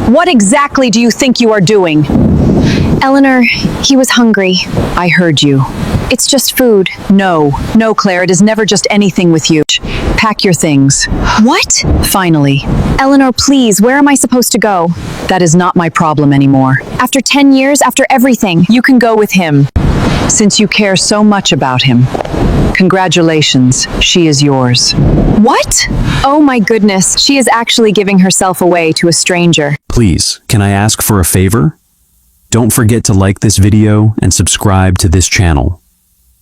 What exactly do you think you are doing? Eleanor, he was hungry. I heard you. It's just food. No, Claire, it is never just anything with you. Pack your things. What? Finally. Eleanor, please, where am I supposed to go? That is not my problem anymore. After 10 years, after everything. You can go with him, since you care so much about him. Congratulations, she is yours. What? Oh my goodness, she is actually giving herself away to a stranger. Please, can I ask for a favor? Don't forget to like this video and subscribe to this channel.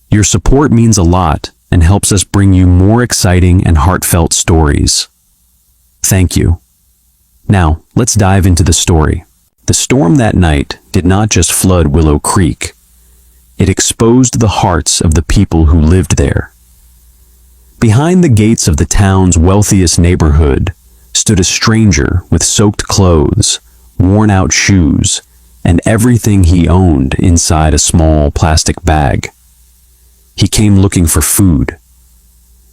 Your support means a lot and helps us bring you more exciting and heartfelt stories. Thank you. Now, let's dive into the story. The storm that night did not just flood Willow Creek. It exposed the hearts of the people who lived there. Behind the gates of the town's wealthiest neighborhood stood a stranger with soaked clothes, worn-out shoes, and everything he owned inside a small plastic bag. He came looking for food.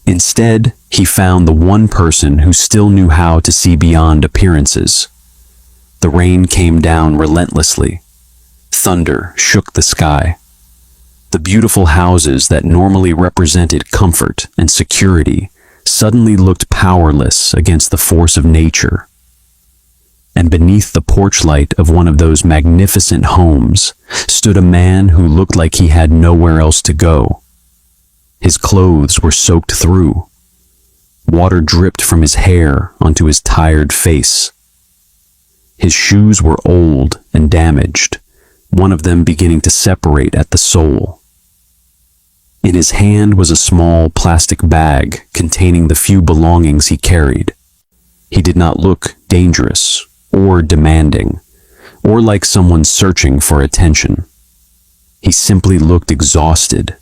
Instead, he found the one person who still knew how to see beyond appearances. The rain came down relentlessly. Thunder shook the sky. The beautiful houses that normally represented comfort and security suddenly looked powerless against the force of nature. And beneath the porch light of one of those magnificent homes stood a man who looked like he had nowhere else to go. His clothes were soaked through. Water dripped from his hair onto his tired face. His shoes were old and damaged, one of them beginning to separate at the sole. In his hand was a small plastic bag containing the few belongings he carried. He did not look dangerous or demanding, or like someone searching for attention. He simply looked exhausted.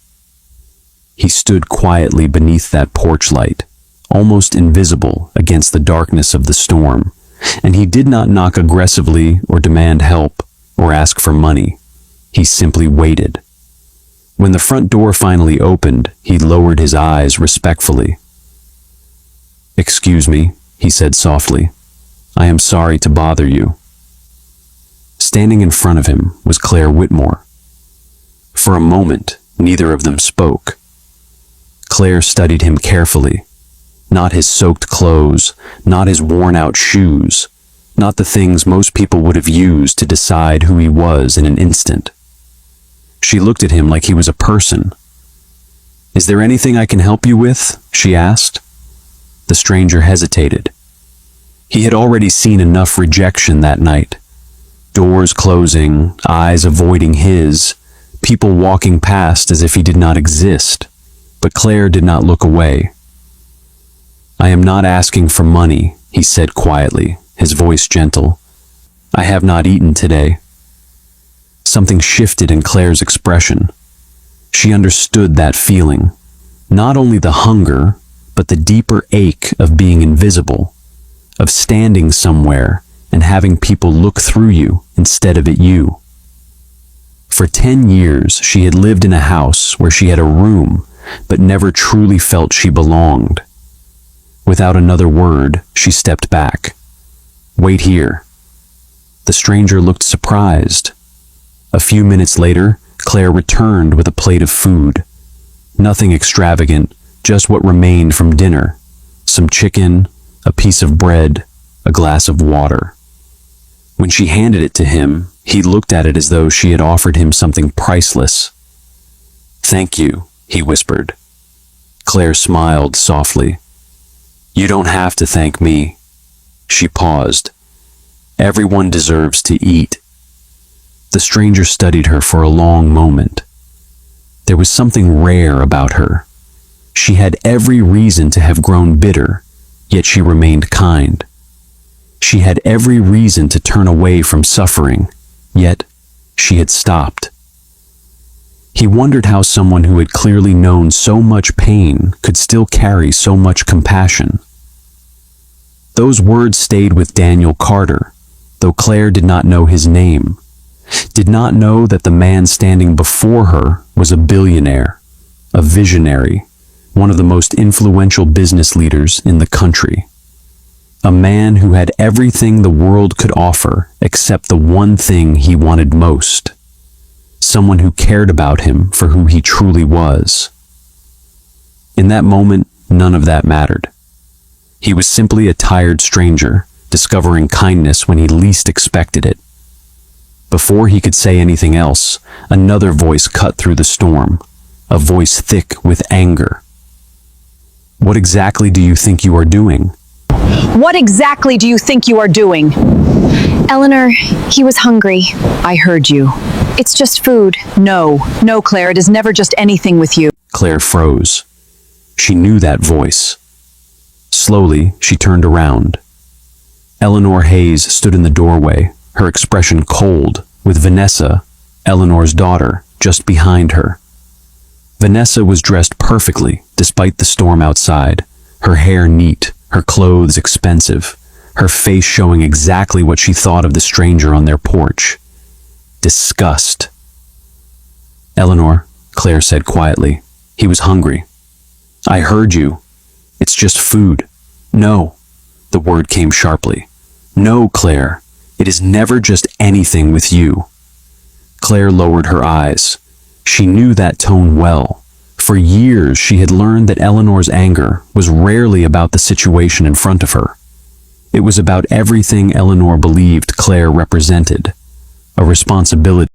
He stood quietly beneath that porch light, almost invisible against the darkness of the storm, and he did not knock aggressively or demand help or ask for money. He simply waited. When the front door finally opened, he lowered his eyes respectfully. "Excuse me," he said softly. "I am sorry to bother you." Standing in front of him was Claire Whitmore. For a moment, neither of them spoke. Claire studied him carefully. Not his soaked clothes, not his worn-out shoes, not the things most people would have used to decide who he was in an instant. She looked at him like he was a person. "Is there anything I can help you with?" she asked. The stranger hesitated. He had already seen enough rejection that night. Doors closing, eyes avoiding his, people walking past as if he did not exist. But Claire did not look away. "I am not asking for money," he said quietly, his voice gentle. "I have not eaten today." Something shifted in Claire's expression. She understood that feeling. Not only the hunger, but the deeper ache of being invisible, of standing somewhere and having people look through you instead of at you. For 10 years, she had lived in a house where she had a room, but never truly felt she belonged. Without another word, she stepped back. "Wait here." The stranger looked surprised. A few minutes later, Claire returned with a plate of food. Nothing extravagant, just what remained from dinner. Some chicken, a piece of bread, a glass of water. When she handed it to him, he looked at it as though she had offered him something priceless. "Thank you," he whispered. Claire smiled softly. "You don't have to thank me." She paused. "Everyone deserves to eat." The stranger studied her for a long moment. There was something rare about her. She had every reason to have grown bitter, yet she remained kind. She had every reason to turn away from suffering, yet she had stopped. He wondered how someone who had clearly known so much pain could still carry so much compassion. Those words stayed with Daniel Carter, though Claire did not know his name, did not know that the man standing before her was a billionaire, a visionary, one of the most influential business leaders in the country. A man who had everything the world could offer except the one thing he wanted most. Someone who cared about him for who he truly was. In that moment, none of that mattered. He was simply a tired stranger, discovering kindness when he least expected it. Before he could say anything else, another voice cut through the storm, a voice thick with anger. What exactly do you think you are doing? What exactly do you think you are doing? Eleanor, he was hungry. I heard you. It's just food. No, Claire, it is never just anything with you. Claire froze. She knew that voice. Slowly, she turned around. Eleanor Hayes stood in the doorway, her expression cold, with Vanessa, Eleanor's daughter, just behind her. Vanessa was dressed perfectly, despite the storm outside, her hair neat, her clothes expensive, her face showing exactly what she thought of the stranger on their porch. Disgust. Eleanor, Claire said quietly, he was hungry. I heard you. It's just food. No. The word came sharply. No, Claire. It is never just anything with you. Claire lowered her eyes. She knew that tone well. For years, she had learned that Eleanor's anger was rarely about the situation in front of her. It was about everything Eleanor believed Claire represented. A responsibility